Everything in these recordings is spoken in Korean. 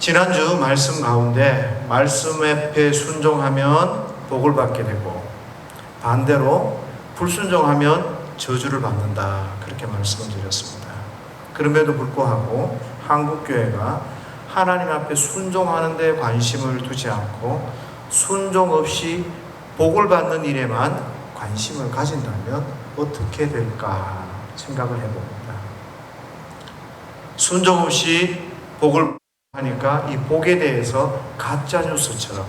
지난주 말씀 가운데 말씀 앞에 순종하면 복을 받게 되고 반대로 불순종하면 저주를 받는다, 그렇게 말씀을 드렸습니다. 그럼에도 불구하고 한국교회가 하나님 앞에 순종하는 데 관심을 두지 않고 순종 없이 복을 받는 일에만 관심을 가진다면 어떻게 될까 생각을 해봅니다. 순종 없이 복을 하니까 이 복에 대해서 가짜뉴스처럼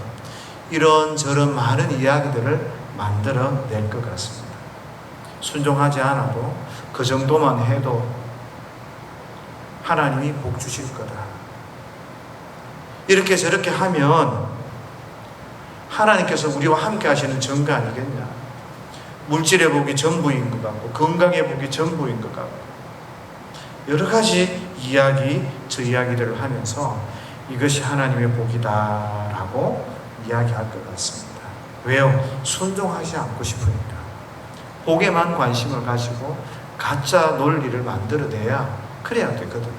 이런저런 많은 이야기들을 만들어낼 것 같습니다. 순종하지 않아도 그 정도만 해도 하나님이 복 주실 거다, 이렇게 저렇게 하면 하나님께서 우리와 함께 하시는 증거 아니겠냐, 물질의 복이 전부인 것 같고 건강의 복이 전부인 것 같고 여러 가지 저 이야기들을 하면서 이것이 하나님의 복이다라고 이야기할 것 같습니다. 왜요? 순종하지 않고 싶으니까. 복에만 관심을 가지고 가짜 논리를 만들어내야 그래야 되거든요.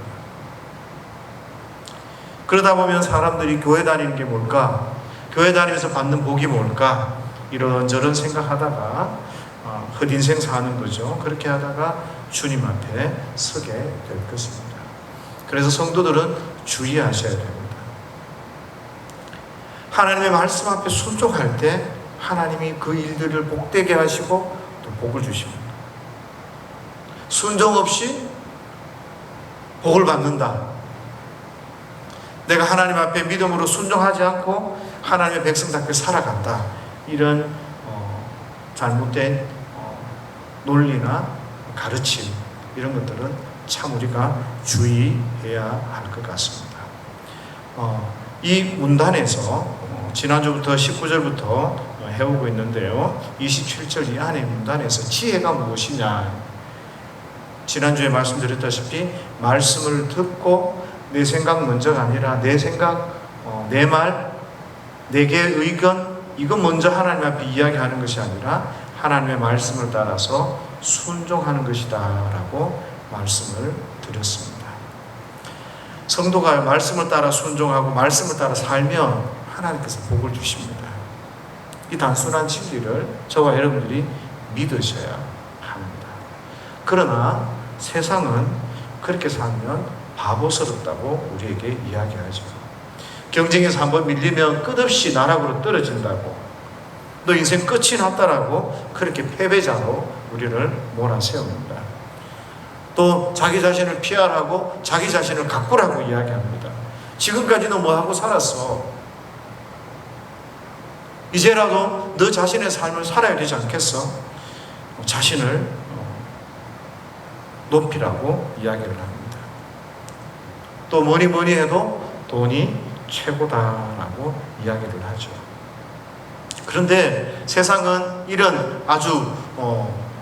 그러다 보면 사람들이 교회 다니는 게 뭘까? 교회 다니면서 받는 복이 뭘까? 이런저런 생각하다가 헛인생 사는 거죠. 그렇게 하다가 주님 앞에 서게 될 것입니다. 그래서 성도들은 주의하셔야 됩니다. 하나님의 말씀 앞에 순종할 때 하나님이 그 일들을 복되게 하시고 또 복을 주십니다. 순종 없이 복을 받는다, 내가 하나님 앞에 믿음으로 순종하지 않고 하나님의 백성답게 살아간다, 이런 잘못된 논리나 가르침, 이런 것들은 참 우리가 주의해야 할 것 같습니다. 이 문단에서 지난주부터 19절부터 해오고 있는데요, 27절 이 안에 문단에서 지혜가 무엇이냐, 지난주에 말씀드렸다시피 말씀을 듣고 내 생각 먼저가 아니라 내 생각, 내 말, 내게 의견, 이거 먼저 하나님 앞에 이야기하는 것이 아니라 하나님의 말씀을 따라서 순종하는 것이다 라고 말씀을 드렸습니다. 성도가 말씀을 따라 순종하고 말씀을 따라 살면 하나님께서 복을 주십니다. 이 단순한 진리를 저와 여러분들이 믿으셔야 합니다. 그러나 세상은 그렇게 살면 바보스럽다고 우리에게 이야기하죠. 경쟁에서 한번 밀리면 끝없이 나락으로 떨어진다고, 너 인생 끝이 났다라고 그렇게 패배자로 우리를 몰아세웁니다. 또 자기 자신을 피하라고 자기 자신을 가꾸라고 이야기합니다. 지금까지는 뭐하고 살았어? 이제라도 너 자신의 삶을 살아야 되지 않겠어? 자신을 높이라고 이야기를 합니다. 또 뭐니 해도 돈이 최고다라고 이야기를 하죠. 그런데 세상은 이런 아주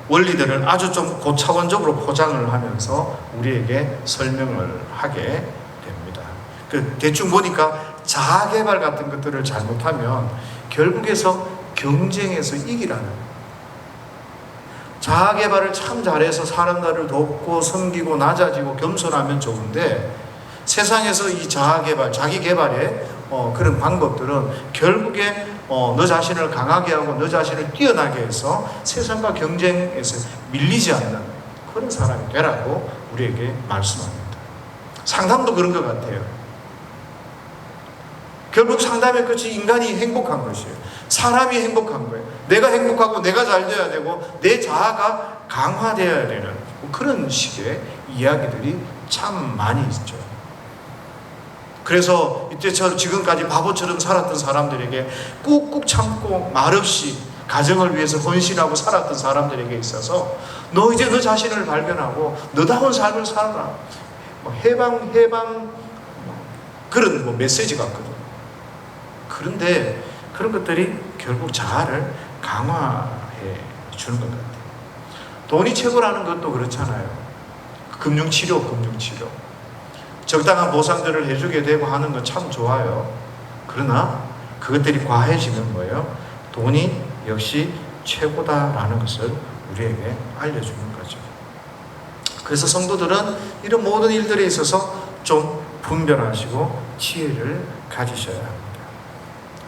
원리들을 아주 좀 고차원적으로 포장을 하면서 우리에게 설명을 하게 됩니다. 대충 보니까 자아개발 같은 것들을 잘못하면 결국에서 경쟁에서 이기라는, 자아개발을 참 잘해서 사람들을 돕고 섬기고 낮아지고 겸손하면 좋은데 세상에서 이 자아개발, 자기개발의 그런 방법들은 결국에 너 자신을 강하게 하고 너 자신을 뛰어나게 해서 세상과 경쟁에서 밀리지 않는 그런 사람이 되라고 우리에게 말씀합니다. 상담도 그런 것 같아요. 결국 상담의 끝이 인간이 행복한 것이에요. 사람이 행복한 거예요. 내가 행복하고 내가 잘 돼야 되고 내 자아가 강화되어야 되는 그런 식의 이야기들이 참 많이 있죠. 그래서 이때처럼 지금까지 바보처럼 살았던 사람들에게 꾹꾹 참고 말없이 가정을 위해서 헌신하고 살았던 사람들에게 있어서 너 이제 너 자신을 발견하고 너다운 삶을 살아라, 해방 그런 메시지 같거든. 그런데 그런 것들이 결국 자아를 강화해 주는 것 같아요. 돈이 최고라는 것도 그렇잖아요. 금융치료 적당한 보상들을 해주게 되고 하는 건 참 좋아요. 그러나 그것들이 과해지면 뭐예요? 돈이 역시 최고다라는 것을 우리에게 알려주는 거죠. 그래서 성도들은 이런 모든 일들에 있어서 좀 분별하시고 지혜를 가지셔야 합니다.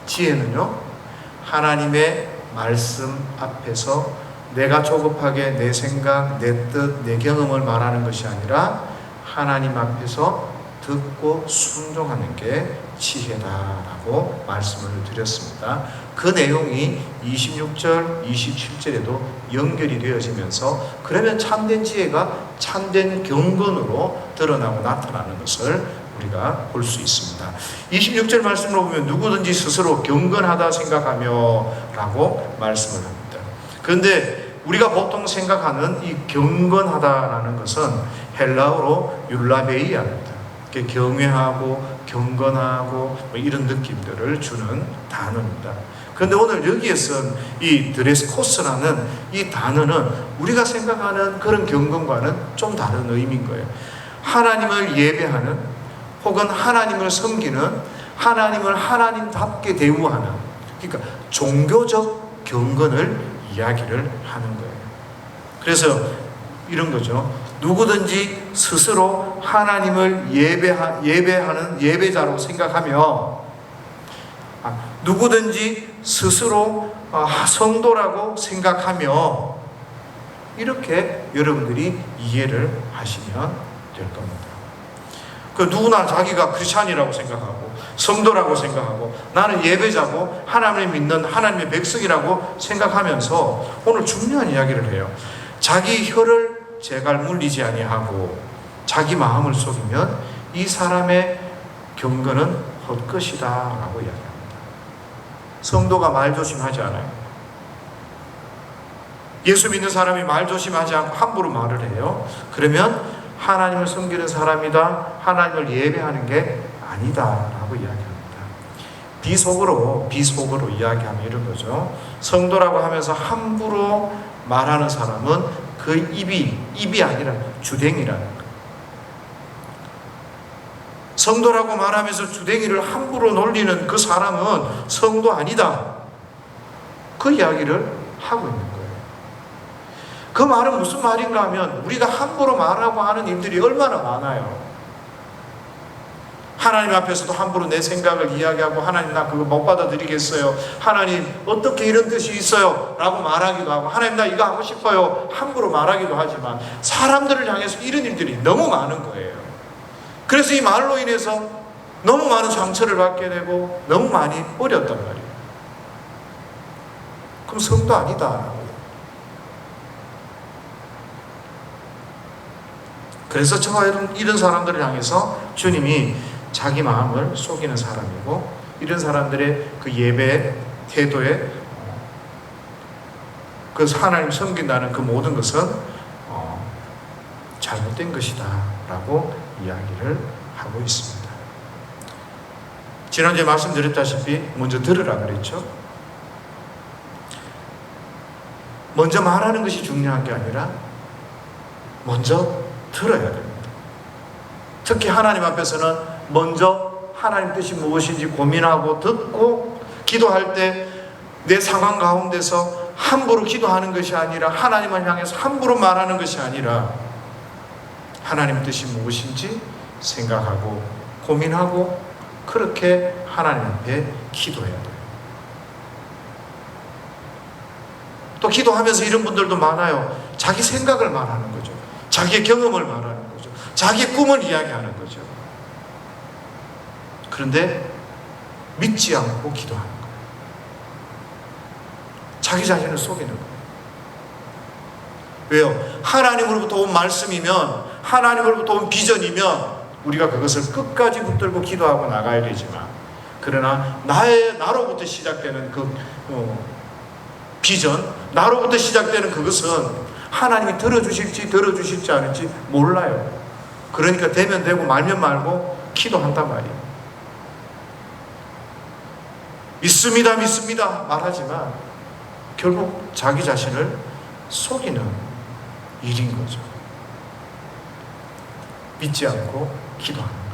지혜는요, 하나님의 말씀 앞에서 내가 조급하게 내 생각, 내 뜻, 내 경험을 말하는 것이 아니라 하나님 앞에서 듣고 순종하는 게 지혜다라고 말씀을 드렸습니다. 그 내용이 26절, 27절에도 연결이 되어지면서 그러면 참된 지혜가 참된 경건으로 드러나고 나타나는 것을 우리가 볼 수 있습니다. 26절 말씀을 보면 누구든지 스스로 경건하다 생각하며 라고 말씀을 합니다. 그런데 우리가 보통 생각하는 이 경건하다라는 것은 헬라어로 율라베이아입니다. 경외하고 경건하고 뭐 이런 느낌들을 주는 단어입니다. 그런데 오늘 여기에 쓴 이 드레스코스라는 이 단어는 우리가 생각하는 그런 경건과는 좀 다른 의미인 거예요. 하나님을 예배하는 혹은 하나님을 섬기는, 하나님을 하나님답게 대우하는, 그러니까 종교적 경건을 이야기를 하는 거예요. 그래서 이런 거죠. 누구든지 스스로 하나님을 예배하는 예배자로 생각하며, 누구든지 스스로 성도라고 생각하며, 이렇게 여러분들이 이해를 하시면 될 겁니다. 그 누구나 자기가 크리스찬이라고 생각하고 성도라고 생각하고 나는 예배자고 하나님을 믿는 하나님의 백성이라고 생각하면서 오늘 중요한 이야기를 해요. 자기 혀를 재갈 물리지 아니하고 자기 마음을 속이면 이 사람의 경건은 헛것이다 라고 이야기합니다. 성도가 말 조심하지 않아요. 예수 믿는 사람이 말 조심하지 않고 함부로 말을 해요. 그러면 하나님을 섬기는 사람이다, 하나님을 예배하는 게 아니다 라고 이야기합니다. 비속어로 이야기하면 이런 거죠. 성도라고 하면서 함부로 말하는 사람은 그 입이 아니라 주댕이라는 거예요. 성도라고 말하면서 주댕이를 함부로 놀리는 그 사람은 성도 아니다, 그 이야기를 하고 있는 거예요. 그 말은 무슨 말인가 하면 우리가 함부로 말하고 하는 일들이 얼마나 많아요. 하나님 앞에서도 함부로 내 생각을 이야기하고 하나님 나 그거 못 받아들이겠어요, 하나님 어떻게 이런 뜻이 있어요 라고 말하기도 하고 하나님 나 이거 하고 싶어요 함부로 말하기도 하지만 사람들을 향해서 이런 일들이 너무 많은 거예요. 그래서 이 말로 인해서 너무 많은 상처를 받게 되고 너무 많이 어렸단 말이에요. 그럼 성도 아니다. 그래서 저와 이런 사람들을 향해서 주님이 자기 마음을 속이는 사람이고 이런 사람들의 그 예배 태도에 그 하나님 섬긴다는 그 모든 것은 잘못된 것이다 라고 이야기를 하고 있습니다. 지난주에 말씀드렸다시피 먼저 들으라 그랬죠. 먼저 말하는 것이 중요한 게 아니라 먼저 들어야 됩니다. 특히 하나님 앞에서는 먼저 하나님 뜻이 무엇인지 고민하고 듣고 기도할 때 내 상황 가운데서 함부로 기도하는 것이 아니라 하나님을 향해서 함부로 말하는 것이 아니라 하나님 뜻이 무엇인지 생각하고 고민하고 그렇게 하나님 앞에 기도해야 돼요. 또 기도하면서 이런 분들도 많아요. 자기 생각을 말하는 거죠. 자기의 경험을 말하는 거죠. 자기의 꿈을 이야기하는 거죠. 그런데 믿지 않고 기도하는 거예요. 자기 자신을 속이는 거예요. 왜요? 하나님으로부터 온 말씀이면, 하나님으로부터 온 비전이면 우리가 그것을 끝까지 붙들고 기도하고 나가야 되지만, 그러나 나로부터 시작되는 그 비전, 나로부터 시작되는 그것은 하나님이 들어주실지 않을지 몰라요. 그러니까 되면 되고 말면 말고 기도한단 말이에요. 믿습니다 말하지만 결국 자기 자신을 속이는 일인 거죠. 믿지 않고 기도하는 거예요.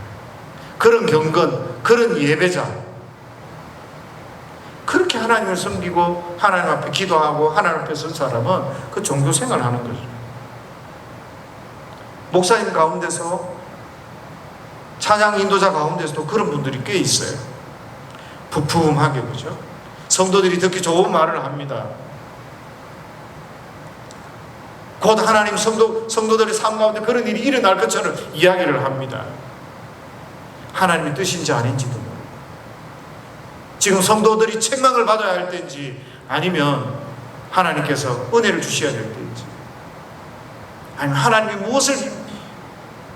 그런 경건, 그런 예배자, 그렇게 하나님을 섬기고 하나님 앞에 기도하고 하나님 앞에 선 사람은 그 종교 생활을 하는 거죠. 목사님 가운데서 찬양 인도자 가운데서도 그런 분들이 꽤 있어요. 부품하게, 그죠? 성도들이 듣기 좋은 말을 합니다. 곧 하나님 성도들의 삶 가운데 그런 일이 일어날 것처럼 이야기를 합니다. 하나님의 뜻인지 아닌지도 모르고, 지금 성도들이 책망을 받아야 할 때인지 아니면 하나님께서 은혜를 주셔야 될 때인지, 아니면 하나님이 무엇을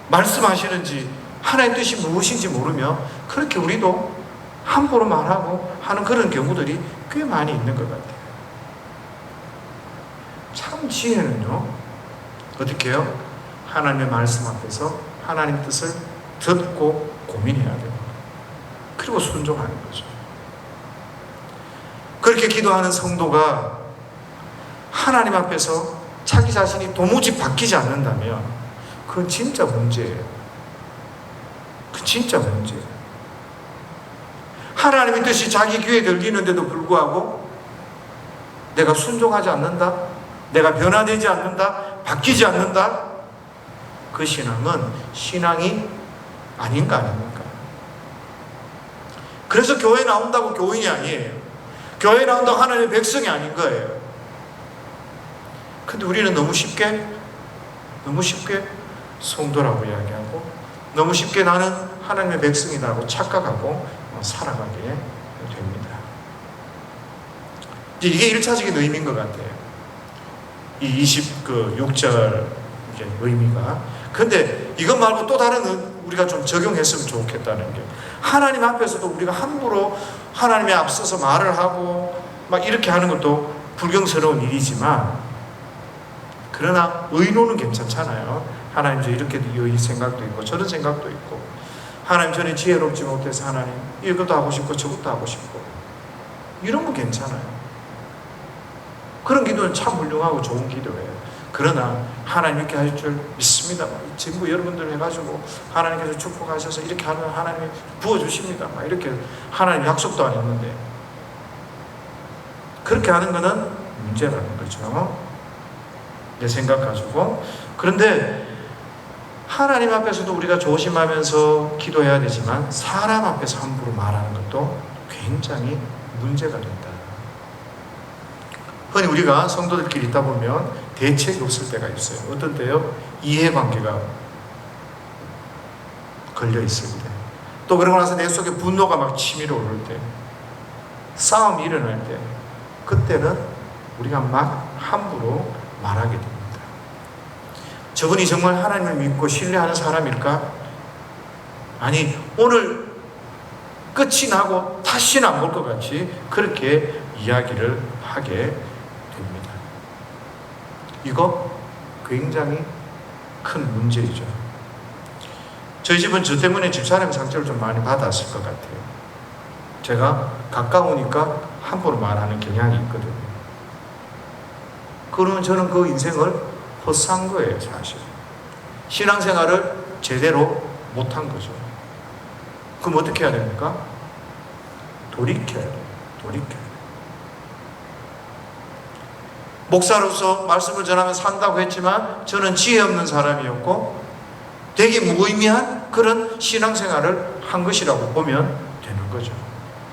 말씀하시는지, 하나님의 뜻이 무엇인지 모르며 그렇게 우리도 함부로 말하고 하는 그런 경우들이 꽤 많이 있는 것 같아요. 참 지혜는요, 어떻게 해요? 하나님의 말씀 앞에서 하나님의 뜻을 듣고 고민해야 돼요. 그리고 순종하는 거죠. 그렇게 기도하는 성도가 하나님 앞에서 자기 자신이 도무지 바뀌지 않는다면 그건 진짜 문제예요. 그건 진짜 문제예요. 하나님의 뜻이 자기 귀에 들리는데도 불구하고 내가 순종하지 않는다, 내가 변화되지 않는다, 바뀌지 않는다, 그 신앙은 신앙이 아닌 거 아닙니까? 그래서 교회 나온다고 교인이 아니에요. 교회 나온다고 하나님의 백성이 아닌 거예요. 근데 우리는 너무 쉽게 성도라고 이야기하고, 너무 쉽게 나는 하나님의 백성이라고 착각하고 살아가게 됩니다. 이게 1차적인 의미인 것 같아요. 이 26절 의미가. 근데 이것 말고 또 다른 우리가 좀 적용했으면 좋겠다는 게, 하나님 앞에서도 우리가 함부로 하나님에 앞서서 말을 하고 막 이렇게 하는 것도 불경스러운 일이지만, 그러나 의로는 괜찮잖아요. 하나님 저 이렇게 이 생각도 있고 저런 생각도 있고, 하나님 저는 지혜롭지 못해서 하나님 이것도 하고 싶고 저것도 하고 싶고, 이런 거 괜찮아요. 그런 기도는 참 훌륭하고 좋은 기도예요. 그러나 하나님 이렇게 하실 줄 믿습니다. 전부 여러분들 해가지고 하나님께서 축복하셔서 이렇게 하면 하나님이 부어주십니다. 이렇게 하나님 약속도 안 했는데 그렇게 하는 거는 문제라는 거죠. 내 생각 가지고. 그런데 하나님 앞에서도 우리가 조심하면서 기도해야 되지만 사람 앞에서 함부로 말하는 것도 굉장히 문제가 된다. 흔히 우리가 성도들끼리 있다 보면 대책이 없을 때가 있어요. 어떤 때요? 이해관계가 걸려 있을 때, 또 그러고 나서 내 속에 분노가 막 치밀어 오를 때, 싸움이 일어날 때, 그때는 우리가 막 함부로 말하게 됩니다. 저분이 정말 하나님을 믿고 신뢰하는 사람일까? 아니, 오늘 끝이 나고 다시는 안 볼 것 같이 그렇게 이야기를 하게 됩니다. 이거 굉장히 큰 문제이죠. 저희 집은 저 때문에 집사람 상처를 좀 많이 받았을 것 같아요. 제가 가까우니까 함부로 말하는 경향이 있거든요. 그러면 저는 그 인생을 헛산 거예요, 사실. 신앙생활을 제대로 못한 거죠. 그럼 어떻게 해야 됩니까? 돌이켜야 돼요. 돌이켜야 돼요. 목사로서 말씀을 전하며 산다고 했지만 저는 지혜 없는 사람이었고 되게 무의미한 그런 신앙생활을 한 것이라고 보면 되는 거죠.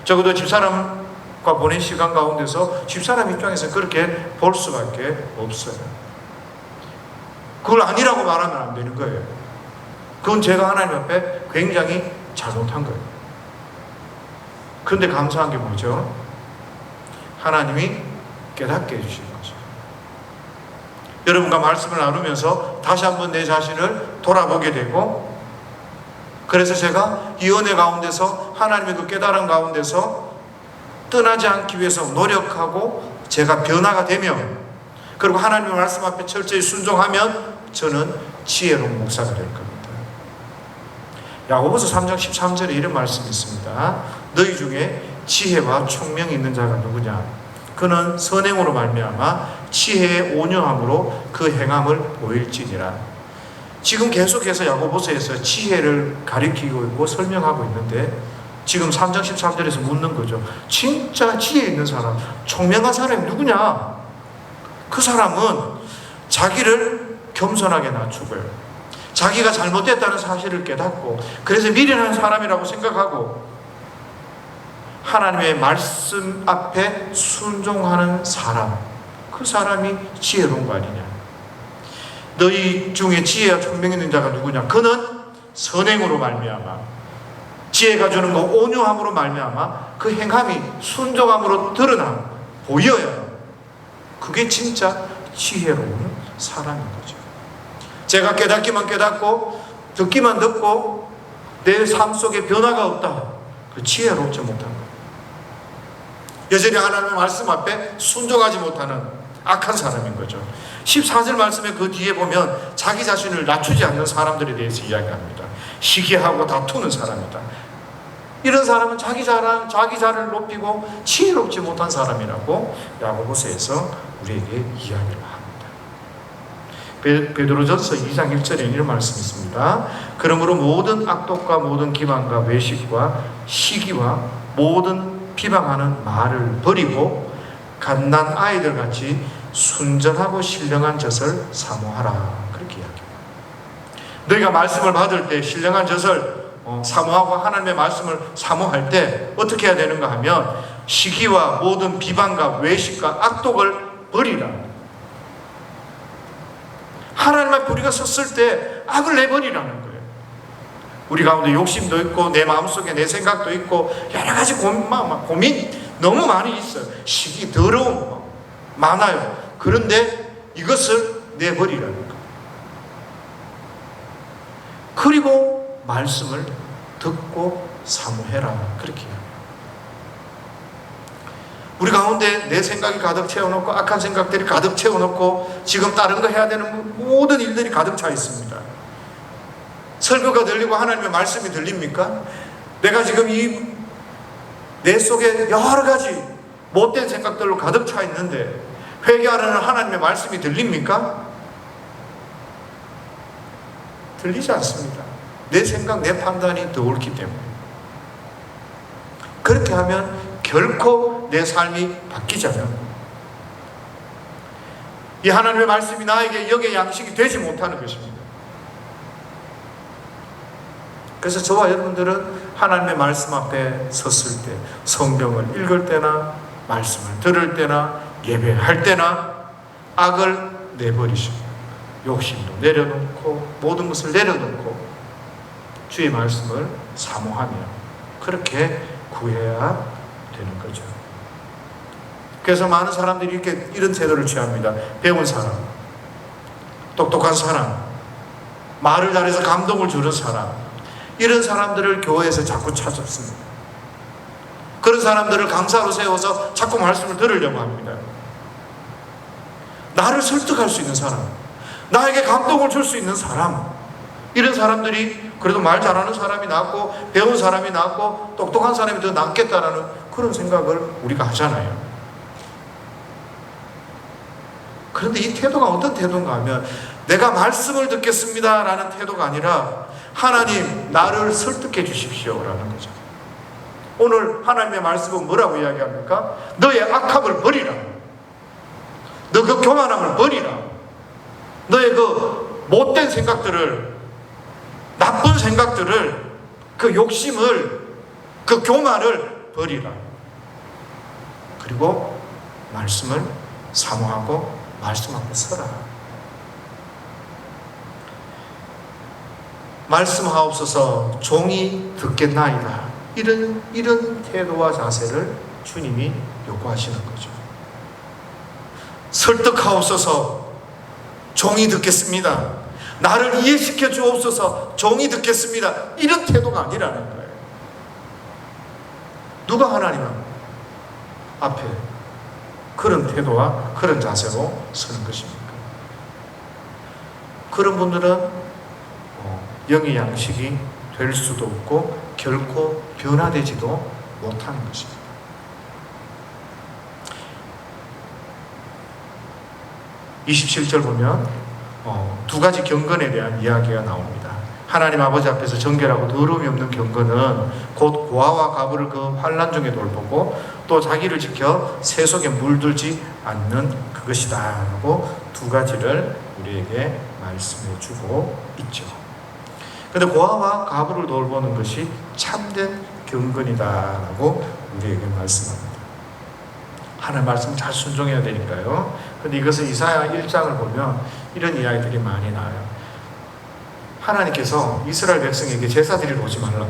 적어도 집사람과 보낸 시간 가운데서 집사람 입장에서 그렇게 볼 수밖에 없어요. 그걸 아니라고 말하면 안 되는 거예요. 그건 제가 하나님 앞에 굉장히 잘못한 거예요. 그런데 감사한 게 뭐죠? 하나님이 깨닫게 해주신 거죠. 여러분과 말씀을 나누면서 다시 한번 내 자신을 돌아보게 되고, 그래서 제가 이 은혜 가운데서 하나님의 그 깨달음 가운데서 떠나지 않기 위해서 노력하고 제가 변화가 되면, 그리고 하나님의 말씀 앞에 철저히 순종하면 저는 지혜로운 목사가 될 겁니다. 야고보서 3장 13절에 이런 말씀이 있습니다. 너희 중에 지혜와 총명이 있는 자가 누구냐? 그는 선행으로 말미암아 지혜의 온유함으로 그 행함을 보일지니라. 지금 계속해서 야고보서에서 지혜를 가리키고 있고 설명하고 있는데, 지금 3장 13절에서 묻는 거죠. 진짜 지혜 있는 사람, 총명한 사람이 누구냐? 그 사람은 자기를 겸손하게 낮추고요, 자기가 잘못됐다는 사실을 깨닫고 그래서 미련한 사람이라고 생각하고 하나님의 말씀 앞에 순종하는 사람, 그 사람이 지혜로운 거 아니냐. 너희 중에 지혜와 총명 있는 자가 누구냐? 그는 선행으로 말미암아 지혜가 주는 거 온유함으로 말미암아 그 행함이 순종함으로 드러나 보여야 그게 진짜 지혜로운 사람인 거죠. 제가 깨닫기만 깨닫고 듣기만 듣고 내 삶 속에 변화가 없다. 그 지혜롭지 못한 거예요. 여전히 하나님의 말씀 앞에 순종하지 못하는 악한 사람인 거죠. 14절 말씀에 그 뒤에 보면 자기 자신을 낮추지 않는 사람들에 대해서 이야기합니다. 시기하고 다투는 사람이다. 이런 사람은 자기 자를 높이고 지혜롭지 못한 사람이라고 야고보서에서 우리에게 이야기를 합니다. 베드로전서 2장 1절에 이런 말씀이 있습니다. 그러므로 모든 악독과 모든 기만과 외식과 시기와 모든 비방하는 말을 버리고 갓난 아이들 같이 순전하고 신령한 젖을 사모하라. 그렇게 이야기합니다. 너희가 말씀을 받을 때 신령한 젖을 사모하고 하나님의 말씀을 사모할 때 어떻게 해야 되는가 하면 시기와 모든 비방과 외식과 악독을 버리라. 하나님 앞에 우리가 섰을 때 악을 내버리라는 거예요. 우리 가운데 욕심도 있고 내 마음속에 내 생각도 있고 여러 가지 고민 너무 많이 있어요. 시기, 더러움 많아요. 그런데 이것을 내버리라는 거예요. 그리고 말씀을 듣고 사모해라. 그렇게 해요. 우리 가운데 내 생각이 가득 채워놓고 악한 생각들이 가득 채워놓고 지금 다른 거 해야 되는 모든 일들이 가득 차 있습니다. 설교가 들리고 하나님의 말씀이 들립니까? 내가 지금 이 내 속에 여러 가지 못된 생각들로 가득 차 있는데 회개하라는 하나님의 말씀이 들립니까? 들리지 않습니다. 내 생각, 내 판단이 더 옳기 때문에. 그렇게 하면 결코 내 삶이 바뀌지 않아요. 이 하나님의 말씀이 나에게 영의 양식이 되지 못하는 것입니다. 그래서 저와 여러분들은 하나님의 말씀 앞에 섰을 때, 성경을 읽을 때나 말씀을 들을 때나 예배할 때나 악을 내버리시고 욕심도 내려놓고 모든 것을 내려놓고 주의 말씀을 사모하며 그렇게 구해야 되는 거죠. 그래서 많은 사람들이 이렇게 이런 태도를 취합니다. 배운 사람, 똑똑한 사람, 말을 잘해서 감동을 주는 사람, 이런 사람들을 교회에서 자꾸 찾습니다. 그런 사람들을 강사로 세워서 자꾸 말씀을 들으려고 합니다. 나를 설득할 수 있는 사람, 나에게 감동을 줄 수 있는 사람, 이런 사람들이 그래도 말 잘하는 사람이 낫고 배운 사람이 낫고 똑똑한 사람이 더 낫겠다라는 그런 생각을 우리가 하잖아요. 그런데 이 태도가 어떤 태도인가 하면 내가 말씀을 듣겠습니다 라는 태도가 아니라 하나님 나를 설득해 주십시오 라는 거죠. 오늘 하나님의 말씀은 뭐라고 이야기합니까? 너의 악함을 버리라. 너 그 교만함을 버리라. 너의 그 못된 생각들을, 나쁜 생각들을, 그 욕심을, 그 교만을 버리라. 그리고 말씀을 사모하고 말씀 앞에 서라. 말씀하옵소서 종이 듣겠나이다. 이런 태도와 자세를 주님이 요구하시는 거죠. 설득하옵소서 종이 듣겠습니다. 나를 이해시켜 주옵소서 종이 듣겠습니다. 이런 태도가 아니라는 거예요. 누가 하나님 앞에 그런 태도와 그런 자세로 서는 것입니까? 그런 분들은 영의 양식이 될 수도 없고 결코 변화되지도 못하는 것입니다. (27절) 보면 두 가지 경건에 대한 이야기가 나옵니다. 하나님 아버지 앞에서 정결하고 더러움이 없는 경건은 곧 고아와 가부를 그 환난 중에 돌보고 또 자기를 지켜 새 속에 물들지 않는 그것이다 라고 두 가지를 우리에게 말씀해 주고 있죠. 근데 고아와 과부를 돌보는 것이 참된 경건이다라고 우리에게 말씀합니다. 하나님 말씀 잘 순종해야 되니까요. 근데 이것을 이사야 1장을 보면 이런 이야기들이 많이 나와요. 하나님께서 이스라엘 백성에게 제사 드리러 오지 말라.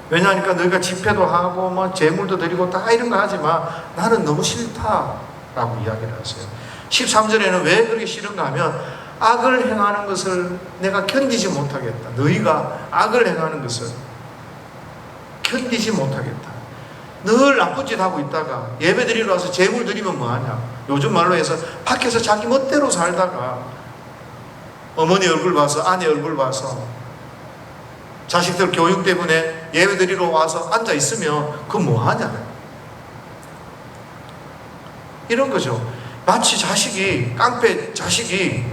왜냐하니까 너희가 집회도 하고 뭐 제물도 드리고 다 이런 거 하지만 나는 너무 싫다라고 이야기를 하세요. 13절에는 왜 그렇게 싫은가 하면 악을 행하는 것을 내가 견디지 못하겠다. 너희가 악을 행하는 것을 견디지 못하겠다. 늘 나쁜 짓 하고 있다가 예배 드리러 와서 제물 드리면 뭐하냐. 요즘 말로 해서 밖에서 자기 멋대로 살다가 어머니 얼굴 봐서 아내 얼굴 봐서 자식들 교육 때문에 예배 드리러 와서 앉아 있으면 그건 뭐하냐. 이런 거죠. 마치 깡패 자식이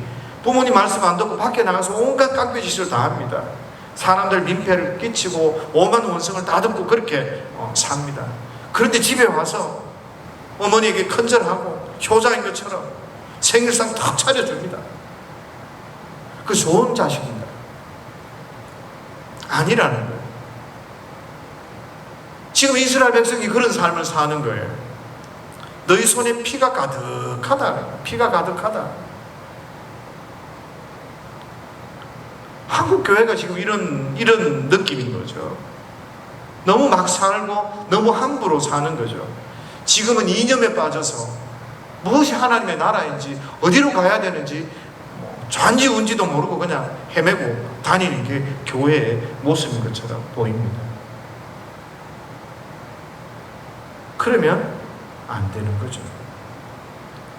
부모님 말씀 안 듣고 밖에 나가서 온갖 깡패 짓을 다 합니다. 사람들 민폐를 끼치고 오만 원성을 다 듣고 그렇게 삽니다. 그런데 집에 와서 어머니에게 큰절하고 효자인 것처럼 생일상 탁 차려줍니다. 그 좋은 자식인가요? 아니라는 거예요. 지금 이스라엘 백성이 그런 삶을 사는 거예요. 너희 손에 피가 가득하다. 피가 가득하다. 한국 교회가 지금 이런 느낌인 거죠. 너무 막 살고 너무 함부로 사는 거죠. 지금은 이념에 빠져서 무엇이 하나님의 나라인지 어디로 가야 되는지 좌인지운지도 모르고 그냥 헤매고 다니는 게 교회의 모습인 것처럼 보입니다. 그러면 안 되는 거죠.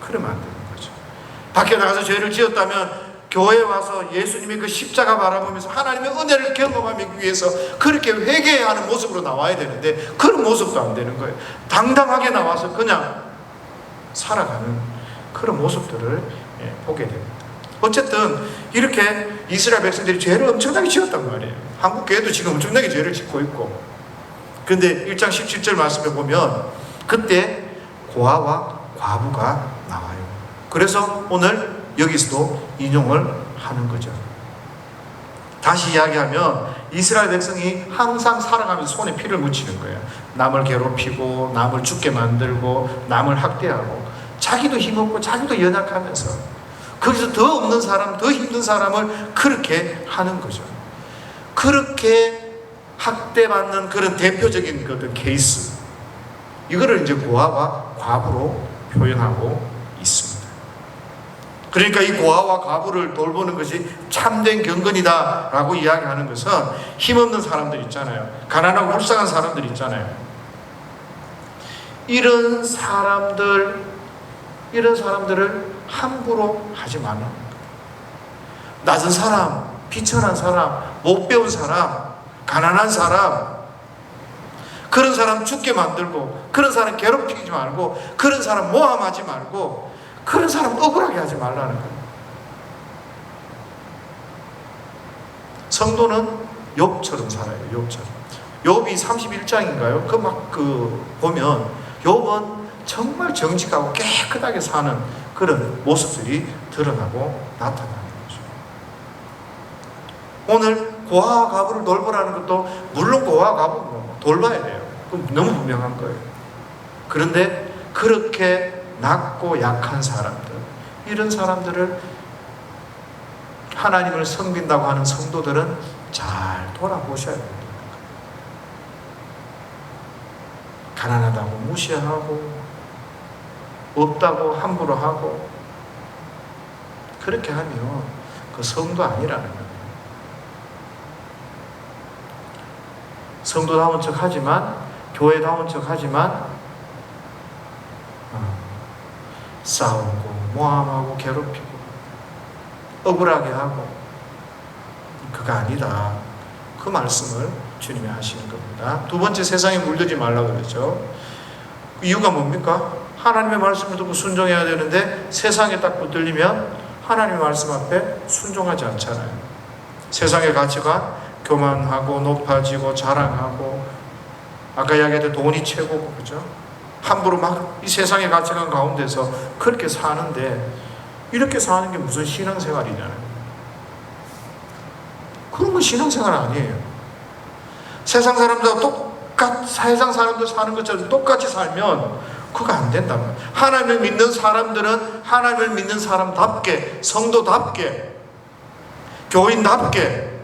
그러면 안 되는 거죠. 밖에 나가서 죄를 지었다면 교회에 와서 예수님의 그 십자가 바라보면서 하나님의 은혜를 경험하기 위해서 그렇게 회개해야 하는 모습으로 나와야 되는데 그런 모습도 안 되는 거예요. 당당하게 나와서 그냥 살아가는 그런 모습들을 보게 됩니다. 어쨌든 이렇게 이스라엘 백성들이 죄를 엄청나게 지었단 말이에요. 한국 교회도 지금 엄청나게 죄를 짓고 있고. 그런데 1장 17절 말씀에 보면 그때 고아와 과부가 나와요. 그래서 오늘 여기서도 인용을 하는 거죠. 다시 이야기하면 이스라엘 백성이 항상 살아가면서 손에 피를 묻히는 거예요. 남을 괴롭히고 남을 죽게 만들고 남을 학대하고 자기도 힘없고 자기도 연약하면서 거기서 더 없는 사람, 더 힘든 사람을 그렇게 하는 거죠. 그렇게 학대받는 그런 대표적인 어떤 케이스, 이거를 이제 고아와 과부로 표현하고 있습니다. 그러니까 이 고아와 과부를 돌보는 것이 참된 경건이다라고 이야기하는 것은 힘없는 사람들 있잖아요. 가난하고 불쌍한 사람들 있잖아요. 이런 사람들을 함부로 하지 말라. 낮은 사람, 비천한 사람, 못 배운 사람, 가난한 사람, 그런 사람 죽게 만들고 그런 사람 괴롭히지 말고 그런 사람 모함하지 말고 그런 사람 억울하게 하지 말라는 거예요. 성도는 욥처럼 살아요. 욥처럼. 욥이 31장인가요? 보면 욥은 정말 정직하고 깨끗하게 사는 그런 모습들이 드러나고 나타나는 거죠. 오늘 고아와 과부를 돌보라는 것도 물론 고아와 과부 돌봐야 돼요. 그건 너무 분명한 거예요. 그런데 그렇게 낮고 약한 사람들, 이런 사람들을 하나님을 섬긴다고 하는 성도들은 잘 돌아보셔야 됩니다. 가난하다고 무시하고 없다고 함부로 하고 그렇게 하면 그 성도 아니라는 거예요. 성도다운 척 하지만, 교회다운 척 하지만 싸우고 모함하고 괴롭히고 억울하게 하고 그거 아니다. 그 말씀을 주님이 하시는 겁니다. 두 번째, 세상에 물들지 말라고 그랬죠. 이유가 뭡니까? 하나님의 말씀을 듣고 순종해야 되는데 세상에 딱 붙들리면 하나님의 말씀 앞에 순종하지 않잖아요. 세상의 가치관, 교만하고 높아지고 자랑하고, 아까 이야기했던 돈이 최고고, 그죠? 함부로 막 이 세상의 가치관 가운데서 그렇게 사는데, 이렇게 사는 게 무슨 신앙생활이냐는. 그런 건 신앙생활 아니에요. 세상 사람들 사는 것처럼 똑같이 살면 그거 안 된다는 거예요. 하나님을 믿는 사람들은 하나님을 믿는 사람답게, 성도답게, 교인답게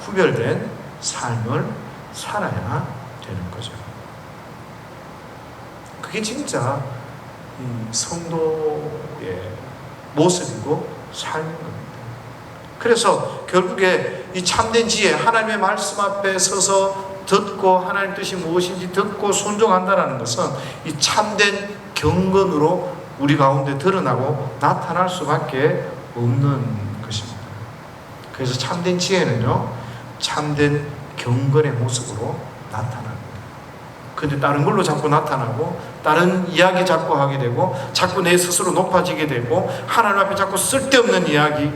구별된 삶을 살아야 되는 거죠. 그게 진짜 성도의 모습이고 삶인 겁니다. 그래서 결국에 이 참된 지혜, 하나님의 말씀 앞에 서서 듣고 하나님 뜻이 무엇인지 듣고 순종한다는 것은 이 참된 경건으로 우리 가운데 드러나고 나타날 수밖에 없는 것입니다. 그래서 참된 지혜는요, 참된 경건의 모습으로 나타납니다. 근데 다른 걸로 자꾸 나타나고 다른 이야기 자꾸 하게 되고 자꾸 내 스스로 높아지게 되고 하나님 앞에 자꾸 쓸데없는 이야기,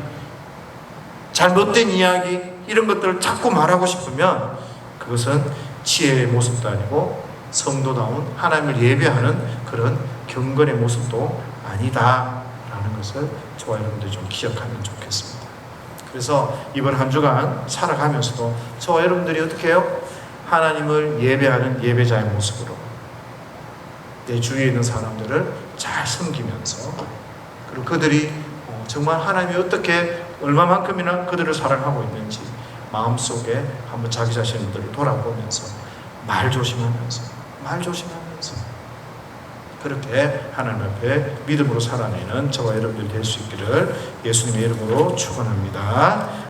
잘못된 이야기, 이런 것들을 자꾸 말하고 싶으면 그것은 지혜의 모습도 아니고 성도다운 하나님을 예배하는 그런 경건의 모습도 아니다라는 것을 저와 여러분들이 좀 기억하면 좋겠습니다. 그래서 이번 한 주간 살아가면서도 저와 여러분들이 어떻게 해요? 하나님을 예배하는 예배자의 모습으로 내 주위에 있는 사람들을 잘 섬기면서, 그리고 그들이 정말 하나님이 어떻게 얼마만큼이나 그들을 사랑하고 있는지 마음속에 한번 자기 자신들을 돌아보면서 말 조심하면서 그렇게 하나님 앞에 믿음으로 살아내는 저와 여러분들이 될 수 있기를 예수님의 이름으로 축원합니다.